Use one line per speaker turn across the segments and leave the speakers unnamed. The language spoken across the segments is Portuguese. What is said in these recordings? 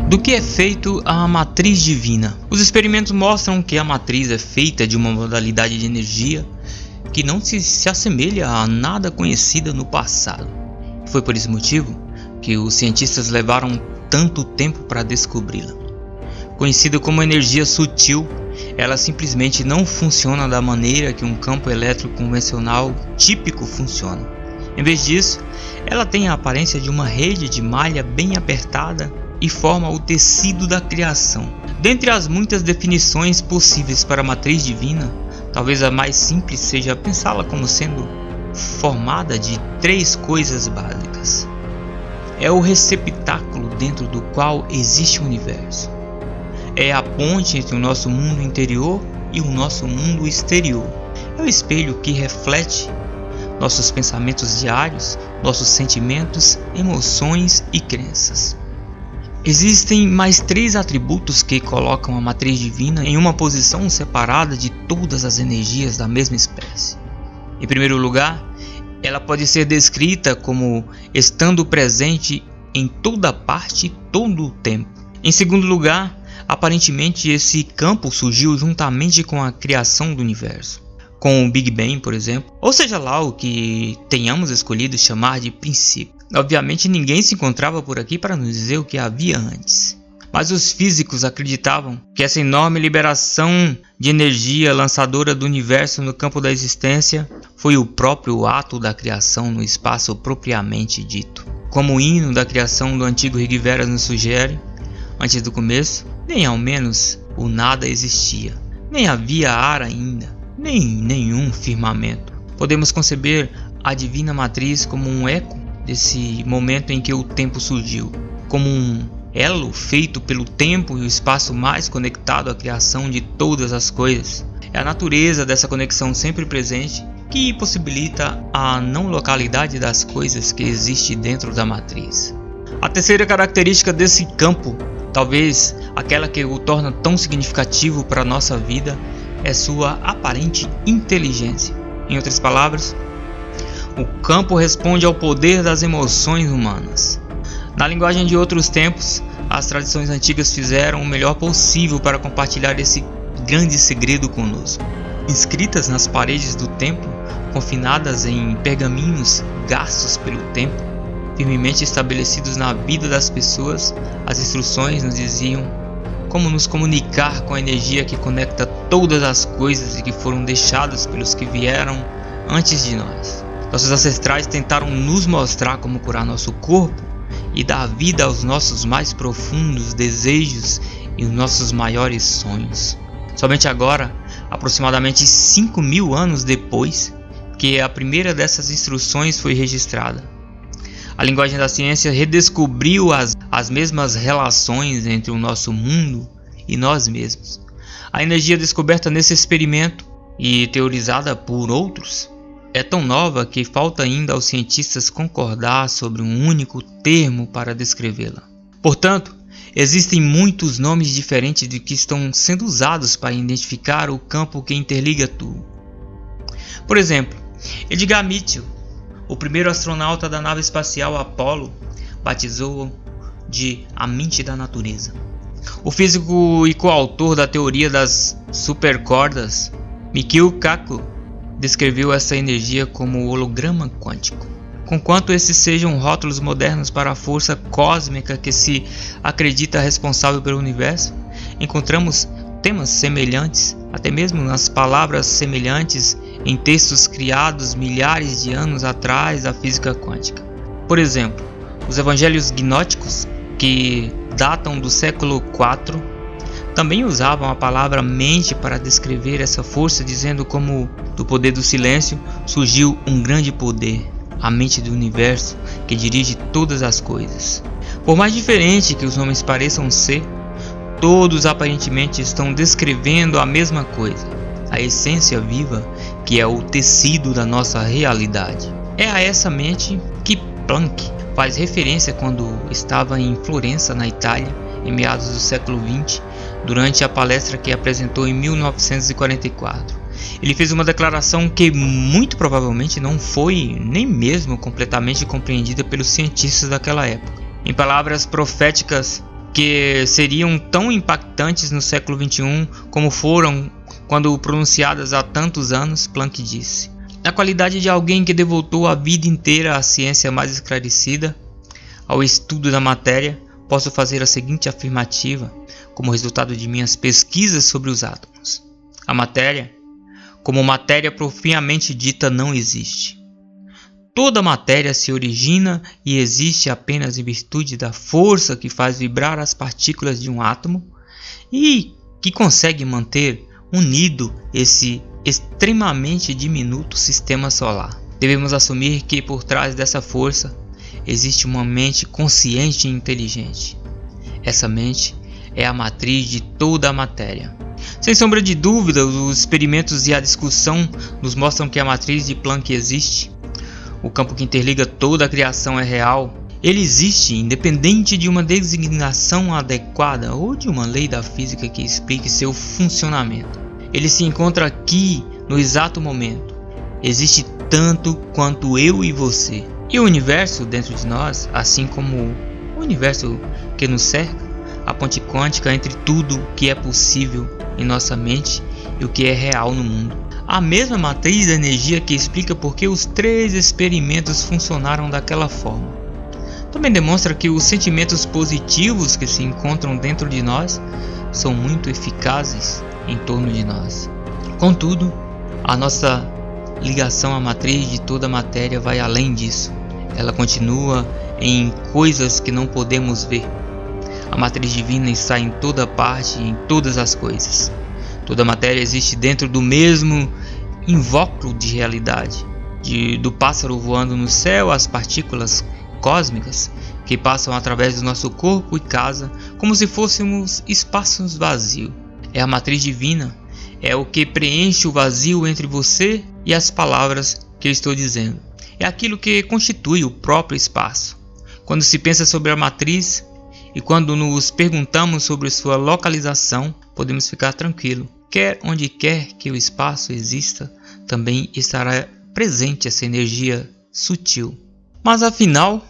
Do que é feito a matriz divina? Os experimentos mostram que a matriz é feita de uma modalidade de energia que não se assemelha a nada conhecida no passado. Foi por esse motivo que os cientistas levaram tanto tempo para descobri-la. Conhecida como energia sutil, ela simplesmente não funciona da maneira que um campo elétrico convencional típico funciona. Em vez disso, ela tem a aparência de uma rede de malha bem apertada e forma o tecido da criação. Dentre as muitas definições possíveis para a matriz divina, talvez a mais simples seja pensá-la como sendo formada de 3 coisas básicas. É o receptáculo dentro do qual existe o universo. É a ponte entre o nosso mundo interior e o nosso mundo exterior. É o espelho que reflete nossos pensamentos diários, nossos sentimentos, emoções e crenças. Existem mais 3 atributos que colocam a matriz divina em uma posição separada de todas as energias da mesma espécie. Em primeiro lugar, ela pode ser descrita como estando presente em toda parte todo o tempo. Em segundo lugar, aparentemente esse campo surgiu juntamente com a criação do universo, com o Big Bang, por exemplo, ou seja lá o que tenhamos escolhido chamar de princípio. Obviamente ninguém se encontrava por aqui para nos dizer o que havia antes, mas os físicos acreditavam que essa enorme liberação de energia lançadora do universo no campo da existência foi o próprio ato da criação no espaço propriamente dito. Como o hino da criação do antigo Rigveda nos sugere, antes do começo, nem ao menos o nada existia, nem havia ar ainda, nem nenhum firmamento. Podemos conceber a divina matriz como um eco desse momento em que o tempo surgiu, como um elo feito pelo tempo e o espaço mais conectado à criação de todas as coisas. É a natureza dessa conexão sempre presente que possibilita a não localidade das coisas que existe dentro da matriz. A terceira característica desse campo, talvez aquela que o torna tão significativo para a nossa vida, é sua aparente inteligência. Em outras palavras, o campo responde ao poder das emoções humanas. Na linguagem de outros tempos, as tradições antigas fizeram o melhor possível para compartilhar esse grande segredo conosco. Inscritas nas paredes do templo, confinadas em pergaminhos gastos pelo tempo, firmemente estabelecidos na vida das pessoas, as instruções nos diziam como nos comunicar com a energia que conecta todas as coisas e que foram deixadas pelos que vieram antes de nós. Nossos ancestrais tentaram nos mostrar como curar nosso corpo e dar vida aos nossos mais profundos desejos e os nossos maiores sonhos. Somente agora, aproximadamente 5.000 anos depois, que a primeira dessas instruções foi registrada, a linguagem da ciência redescobriu as mesmas relações entre o nosso mundo e nós mesmos. A energia descoberta nesse experimento e teorizada por outros é tão nova que falta ainda aos cientistas concordar sobre um único termo para descrevê-la. Portanto, existem muitos nomes diferentes de que estão sendo usados para identificar o campo que interliga tudo. Por exemplo, Edgar Mitchell, o primeiro astronauta da nave espacial Apollo, batizou de a mente da natureza. O físico e coautor da teoria das supercordas, Michio Kaku, descreveu essa energia como holograma quântico. Conquanto esses sejam rótulos modernos para a força cósmica que se acredita responsável pelo universo, encontramos temas semelhantes, até mesmo nas palavras semelhantes, em textos criados milhares de anos atrás da física quântica. Por exemplo, os evangelhos gnósticos, que datam do século IV, também usavam a palavra mente para descrever essa força, dizendo como do poder do silêncio surgiu um grande poder, a mente do universo que dirige todas as coisas. Por mais diferente que os nomes pareçam ser, todos aparentemente estão descrevendo a mesma coisa, a essência viva que é o tecido da nossa realidade. É a essa mente que Planck faz referência quando estava em Florença, na Itália, em meados do século XX, durante a palestra que apresentou em 1944. Ele fez uma declaração que muito provavelmente não foi nem mesmo completamente compreendida pelos cientistas daquela época. Em palavras proféticas, que seriam tão impactantes no século XXI como foram quando pronunciadas há tantos anos, Planck disse. Na qualidade de alguém que devotou a vida inteira à ciência mais esclarecida, ao estudo da matéria, posso fazer a seguinte afirmativa como resultado de minhas pesquisas sobre os átomos. A matéria, como matéria propriamente dita, não existe. Toda matéria se origina e existe apenas em virtude da força que faz vibrar as partículas de um átomo e que consegue manter unido esse extremamente diminuto sistema solar. Devemos assumir que por trás dessa força existe uma mente consciente e inteligente. Essa mente é a matriz de toda a matéria. Sem sombra de dúvida, os experimentos e a discussão nos mostram que a matriz de Planck existe. O campo que interliga toda a criação é real. Ele existe independente de uma designação adequada ou de uma lei da física que explique seu funcionamento. Ele se encontra aqui no exato momento. Existe tanto quanto eu e você. E o universo dentro de nós, assim como o universo que nos cerca, a ponte quântica entre tudo que é possível em nossa mente e o que é real no mundo. A mesma matriz da energia que explica por que os 3 experimentos funcionaram daquela forma. Também demonstra que os sentimentos positivos que se encontram dentro de nós são muito eficazes em torno de nós. Contudo, a nossa ligação à matriz de toda a matéria vai além disso. Ela continua em coisas que não podemos ver. A matriz divina está em toda parte e em todas as coisas. Toda a matéria existe dentro do mesmo invólucro de realidade. Do pássaro voando no céu às partículas cósmicas que passam através do nosso corpo e casa como se fôssemos espaços vazios. É a matriz divina, é o que preenche o vazio entre você e as palavras que eu estou dizendo. É aquilo que constitui o próprio espaço. Quando se pensa sobre a matriz e quando nos perguntamos sobre sua localização, podemos ficar tranquilos. Onde quer que o espaço exista, também estará presente essa energia sutil. Mas afinal,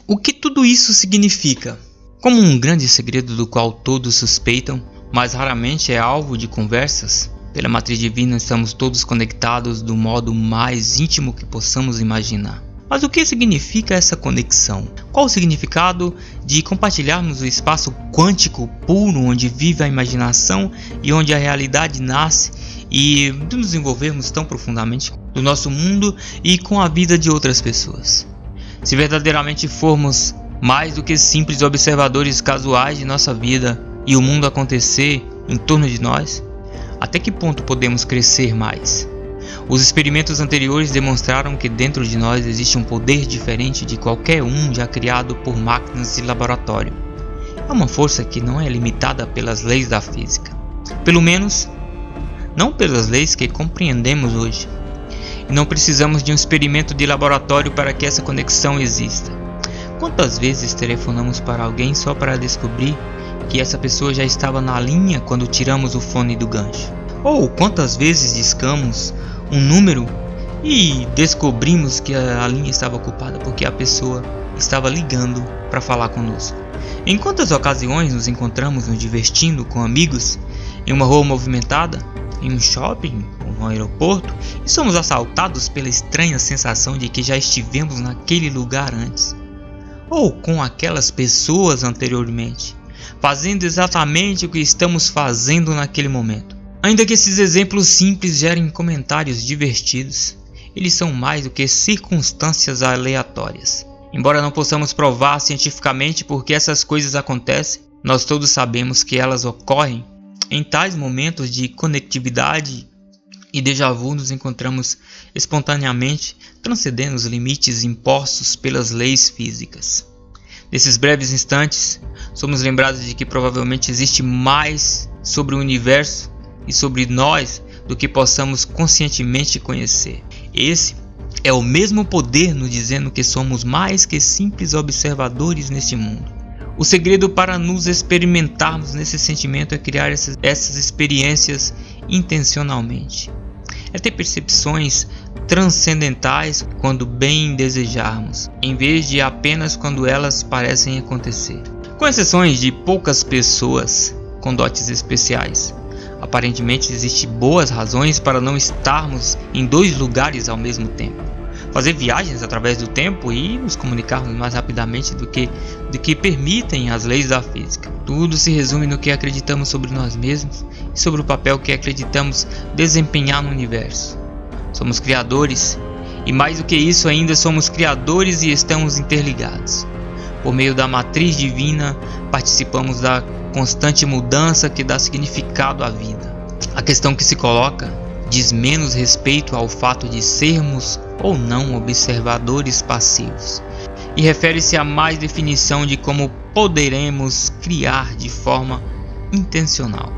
o que tudo isso significa? Como um grande segredo do qual todos suspeitam, mas raramente é alvo de conversas, pela matriz divina estamos todos conectados do modo mais íntimo que possamos imaginar. Mas o que significa essa conexão? Qual o significado de compartilharmos o espaço quântico puro onde vive a imaginação e onde a realidade nasce e de nos envolvermos tão profundamente no nosso mundo e com a vida de outras pessoas? Se verdadeiramente formos mais do que simples observadores casuais de nossa vida e o mundo acontecer em torno de nós, até que ponto podemos crescer mais? Os experimentos anteriores demonstraram que dentro de nós existe um poder diferente de qualquer um já criado por máquinas de laboratório. É uma força que não é limitada pelas leis da física. Pelo menos, não pelas leis que compreendemos hoje. E não precisamos de um experimento de laboratório para que essa conexão exista. Quantas vezes telefonamos para alguém só para descobrir que essa pessoa já estava na linha quando tiramos o fone do gancho? Ou quantas vezes discamos um número e descobrimos que a linha estava ocupada porque a pessoa estava ligando para falar conosco? Em quantas ocasiões nos encontramos nos divertindo com amigos em uma rua movimentada, em um shopping ou no aeroporto e somos assaltados pela estranha sensação de que já estivemos naquele lugar antes, ou com aquelas pessoas anteriormente, fazendo exatamente o que estamos fazendo naquele momento? Ainda que esses exemplos simples gerem comentários divertidos, eles são mais do que circunstâncias aleatórias. Embora não possamos provar cientificamente por que essas coisas acontecem, nós todos sabemos que elas ocorrem. Em tais momentos de conectividade e déjà vu nos encontramos espontaneamente transcendendo os limites impostos pelas leis físicas. Nesses breves instantes, somos lembrados de que provavelmente existe mais sobre o universo e sobre nós do que possamos conscientemente conhecer. Esse é o mesmo poder nos dizendo que somos mais que simples observadores neste mundo. O segredo para nos experimentarmos nesse sentimento é criar essas experiências intencionalmente. É ter percepções transcendentais quando bem desejarmos, em vez de apenas quando elas parecem acontecer. com exceções de poucas pessoas com dotes especiais. Aparentemente existem boas razões para não estarmos em dois lugares ao mesmo tempo. Fazer viagens através do tempo e nos comunicarmos mais rapidamente do que permitem as leis da física. Tudo se resume no que acreditamos sobre nós mesmos e sobre o papel que acreditamos desempenhar no universo. Somos criadores e, mais do que isso ainda, somos criadores e estamos interligados. Por meio da matriz divina, participamos da constante mudança que dá significado à vida. A questão que se coloca diz menos respeito ao fato de sermos ou não observadores passivos e refere-se a mais definição de como poderemos criar de forma intencional.